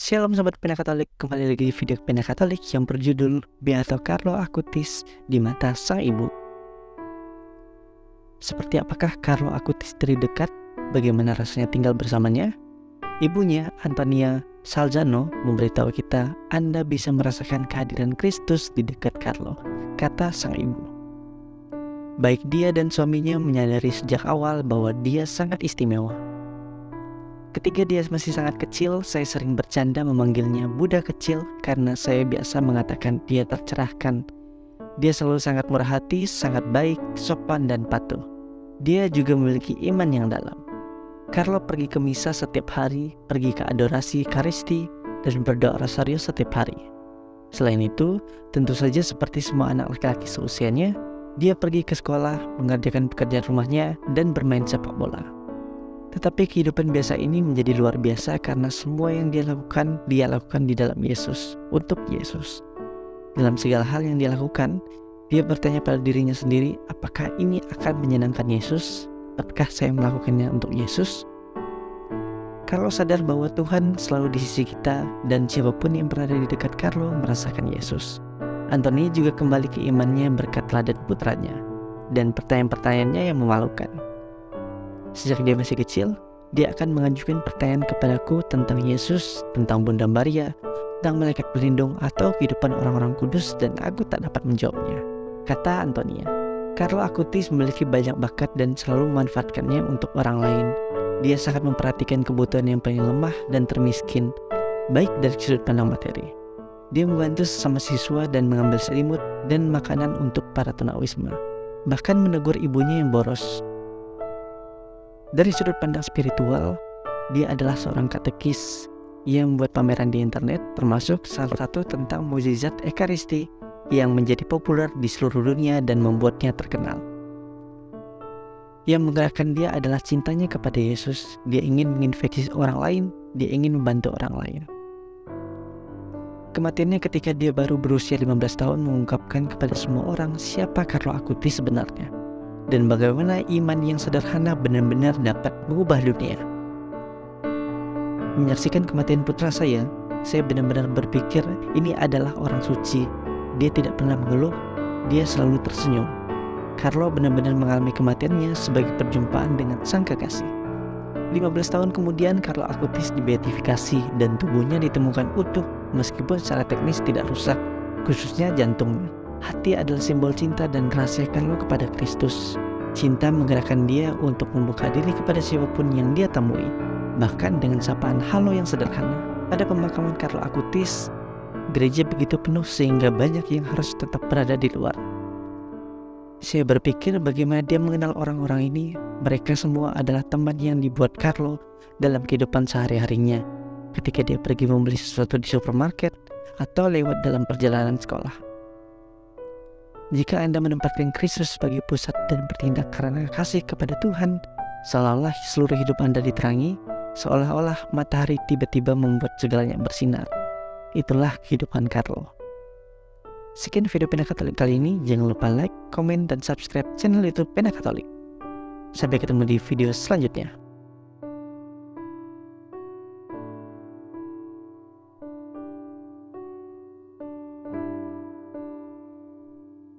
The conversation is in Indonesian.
Shalom Sobat Pena Katolik, kembali lagi di video Pena Katolik yang berjudul Beato Carlo Acutis di Mata Sang Ibu. Seperti apakah Carlo Acutis dari dekat? Bagaimana rasanya tinggal bersamanya? Ibunya, Antonia Salzano, memberitahu kita, Anda bisa merasakan kehadiran Kristus di dekat Carlo, kata sang ibu. Baik dia dan suaminya menyadari sejak awal bahwa dia sangat istimewa. Ketika dia masih sangat kecil, saya sering bercanda memanggilnya Buddha kecil karena saya biasa mengatakan dia tercerahkan. Dia selalu sangat murah hati, sangat baik, sopan, dan patuh. Dia juga memiliki iman yang dalam. Carlo pergi ke misa setiap hari, pergi ke adorasi Ekaristi, dan berdoa rosario setiap hari. Selain itu, tentu saja seperti semua anak laki-laki seusianya, dia pergi ke sekolah, mengerjakan pekerjaan rumahnya, dan bermain sepak bola. Tetapi kehidupan biasa ini menjadi luar biasa karena semua yang dia lakukan di dalam Yesus, untuk Yesus. Dalam segala hal yang dia lakukan, dia bertanya pada dirinya sendiri, apakah ini akan menyenangkan Yesus? Apakah saya melakukannya untuk Yesus? Carlo sadar bahwa Tuhan selalu di sisi kita dan siapapun yang berada di dekat Carlo merasakan Yesus. Antonia juga kembali ke imannya berkat teladan putranya dan pertanyaan-pertanyaannya yang memalukan. Sejak dia masih kecil, dia akan mengajukan pertanyaan kepadaku tentang Yesus, tentang Bunda Maria, tentang malaikat pelindung atau kehidupan orang-orang kudus dan aku tak dapat menjawabnya, kata Antonia. Carlo Acutis memiliki banyak bakat dan selalu memanfaatkannya untuk orang lain. Dia sangat memperhatikan kebutuhan yang paling lemah dan termiskin, baik dari sudut pandang materi. Dia membantu sesama siswa dan mengambil selimut dan makanan untuk para tunawisma, bahkan menegur ibunya yang boros. Dari sudut pandang spiritual, dia adalah seorang katekis yang membuat pameran di internet, termasuk salah satu tentang mukjizat Ekaristi yang menjadi populer di seluruh dunia dan membuatnya terkenal. Yang menggerakkan dia adalah cintanya kepada Yesus. Dia ingin menginfeksi orang lain, dia ingin membantu orang lain. Kematiannya ketika dia baru berusia 15 tahun mengungkapkan kepada semua orang siapa Carlo Acutis sebenarnya. Dan bagaimana iman yang sederhana benar-benar dapat mengubah dunia. Menyaksikan kematian putra saya benar-benar berpikir ini adalah orang suci. Dia tidak pernah mengeluh, dia selalu tersenyum. Carlo benar-benar mengalami kematiannya sebagai perjumpaan dengan sang kekasih. 15 tahun kemudian Carlo Acutis dibeatifikasi dan tubuhnya ditemukan utuh meskipun secara teknis tidak rusak, khususnya jantungnya. Hati adalah simbol cinta dan rahasia Carlo kepada Kristus. Cinta menggerakkan dia untuk membuka diri kepada siapapun yang dia temui, bahkan dengan sapaan halo yang sederhana. Pada pemakaman Carlo Acutis, gereja begitu penuh sehingga banyak yang harus tetap berada di luar. Saya berpikir bagaimana dia mengenal orang-orang ini. Mereka semua adalah teman yang dibuat Carlo dalam kehidupan sehari-harinya, ketika dia pergi membeli sesuatu di supermarket atau lewat dalam perjalanan sekolah. Jika Anda menempatkan Kristus sebagai pusat dan bertindak karena kasih kepada Tuhan, seolah-olah seluruh hidup Anda diterangi, seolah-olah matahari tiba-tiba membuat segalanya bersinar. Itulah kehidupan Carlo. Sekian video Pena Katolik kali ini. Jangan lupa like, komen, dan subscribe channel YouTube Pena Katolik. Sampai ketemu di video selanjutnya.